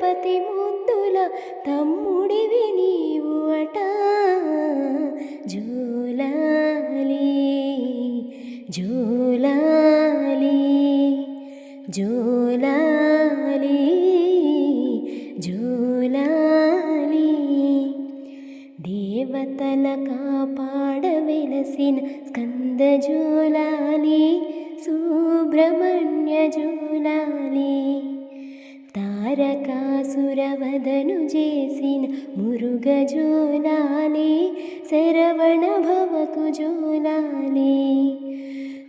గణపతి ముద్దుల తమ్ముడివి నీవు అట జూలాలి జూలాలి జూలాలి జూలాలి దేవతల కాపాడ వెలసిన స్కంద జూలాలి సుబ్రహ్మణ్య జూలాలి తారకాసురవదను చేసిన మురుగ జూలాలి శరవణ భవకు జూలాలి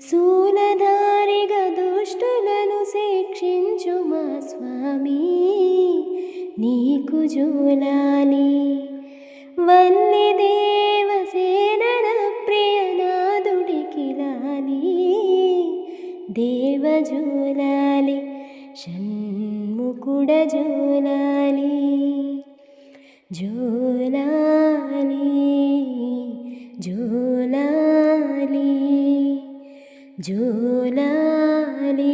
శూలధారిగా దుష్టులను శిక్షించు మా స్వామి నీకు జూలాలి వల్లి దేవసేనన ప్రియనాదుడికి లాలి దేవ జూలాలి షణ్ముఖుడ జూలాలి జూలాలి జూలాలి జూలాలి